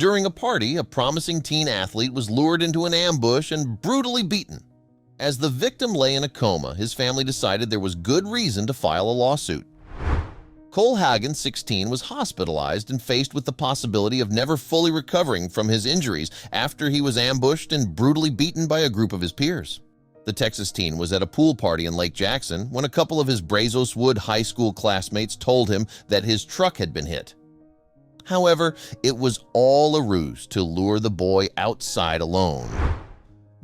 During a party, a promising teen athlete was lured into an ambush and brutally beaten. As the victim lay in a coma, his family decided there was good reason to file a lawsuit. Cole Hagen, 16, was hospitalized and faced with the possibility of never fully recovering from his injuries after he was ambushed and brutally beaten by a group of his peers. The Texas teen was at a pool party in Lake Jackson when a couple of his Brazoswood High School classmates told him that his truck had been hit. However, it was all a ruse to lure the boy outside alone.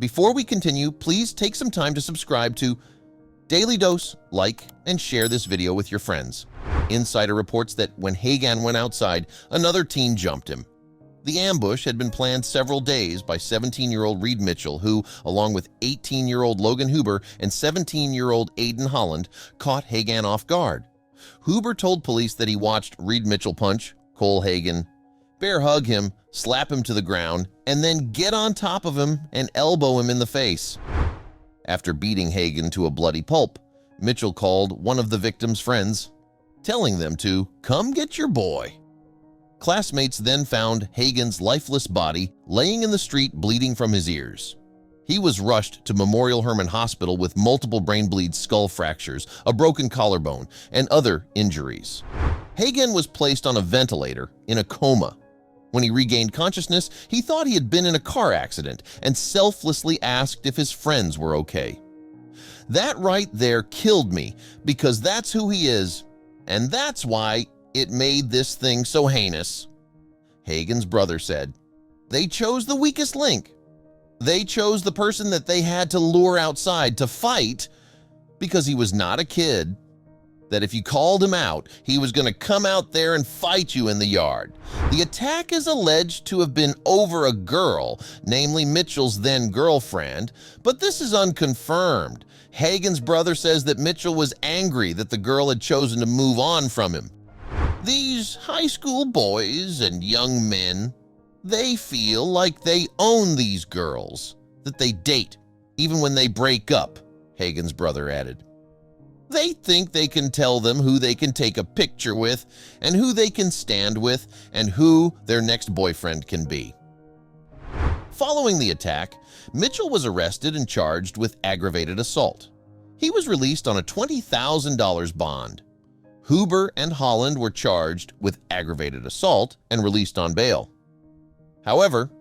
Before we continue, please take some time to subscribe to Dailydose, like, and share this video with your friends. Insider reports that when Hagen went outside, another teen jumped him. The ambush had been planned several days by 17-year-old Reed Mitchell, who, along with 18-year-old Logan Huber and 17-year-old Aiden Holland, caught Hagen off guard. Huber told police that he watched Reed Mitchell punch Cole Hagen, bear hug him, slap him to the ground, and then get on top of him and elbow him in the face. After beating Hagen to a bloody pulp, Mitchell called one of the victim's friends, telling them to come get your boy. Classmates then found Hagen's lifeless body laying in the street bleeding from his ears. He was rushed to Memorial Hermann Hospital with multiple brain bleeds, skull fractures, a broken collarbone, and other injuries. Hagen was placed on a ventilator in a coma. When he regained consciousness, he thought he had been in a car accident and selflessly asked if his friends were okay. That right there killed me because that's who he is, and that's why it made this thing so heinous, Hagen's brother said. They chose the weakest link. They chose the person that they had to lure outside to fight because he was not a kid, that if you called him out, he was going to come out there and fight you in the yard. The attack is alleged to have been over a girl, namely Mitchell's then-girlfriend, but this is unconfirmed. Hagen's brother says that Mitchell was angry that the girl had chosen to move on from him. These high school boys and young men, they feel like they own these girls, that they date, even when they break up, Hagen's brother added. They think they can tell them who they can take a picture with and who they can stand with and who their next boyfriend can be. Following the attack, Mitchell was arrested and charged with aggravated assault. He was released on a $20,000 bond. Huber and Holland were charged with aggravated assault and released on bail. However,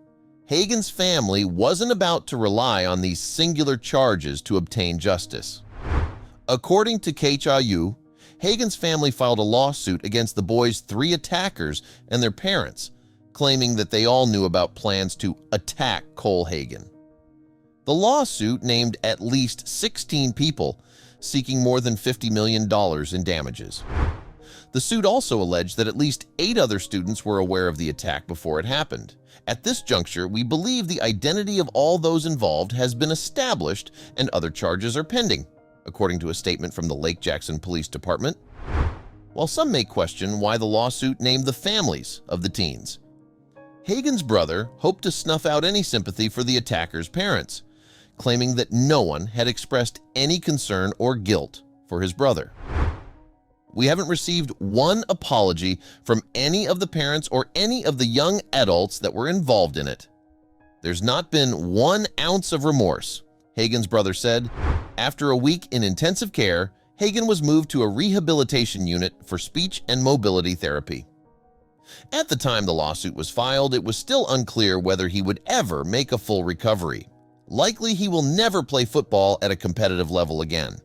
Hagen's family wasn't about to rely on these singular charges to obtain justice. According to KHIU, Hagen's family filed a lawsuit against the boys' 3 attackers and their parents, claiming that they all knew about plans to attack Cole Hagen. The lawsuit named at least 16 people, seeking more than $50 million in damages. The suit also alleged that at least 8 other students were aware of the attack before it happened. At this juncture, we believe the identity of all those involved has been established and other charges are pending, according to a statement from the Lake Jackson Police Department. While some may question why the lawsuit named the families of the teens, Hagen's brother hoped to snuff out any sympathy for the attackers' parents, claiming that no one had expressed any concern or guilt for his brother. We haven't received one apology from any of the parents or any of the young adults that were involved in it. There's not been 1 ounce of remorse, Hagen's brother said. After a week in intensive care, Hagen was moved to a rehabilitation unit for speech and mobility therapy. At the time the lawsuit was filed, it was still unclear whether he would ever make a full recovery. Likely he will never play football at a competitive level again.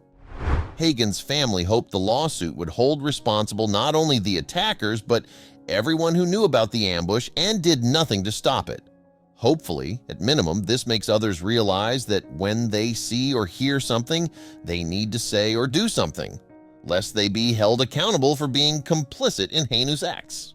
Hagen's family hoped the lawsuit would hold responsible not only the attackers, but everyone who knew about the ambush and did nothing to stop it. Hopefully, at minimum, this makes others realize that when they see or hear something, they need to say or do something, lest they be held accountable for being complicit in heinous acts.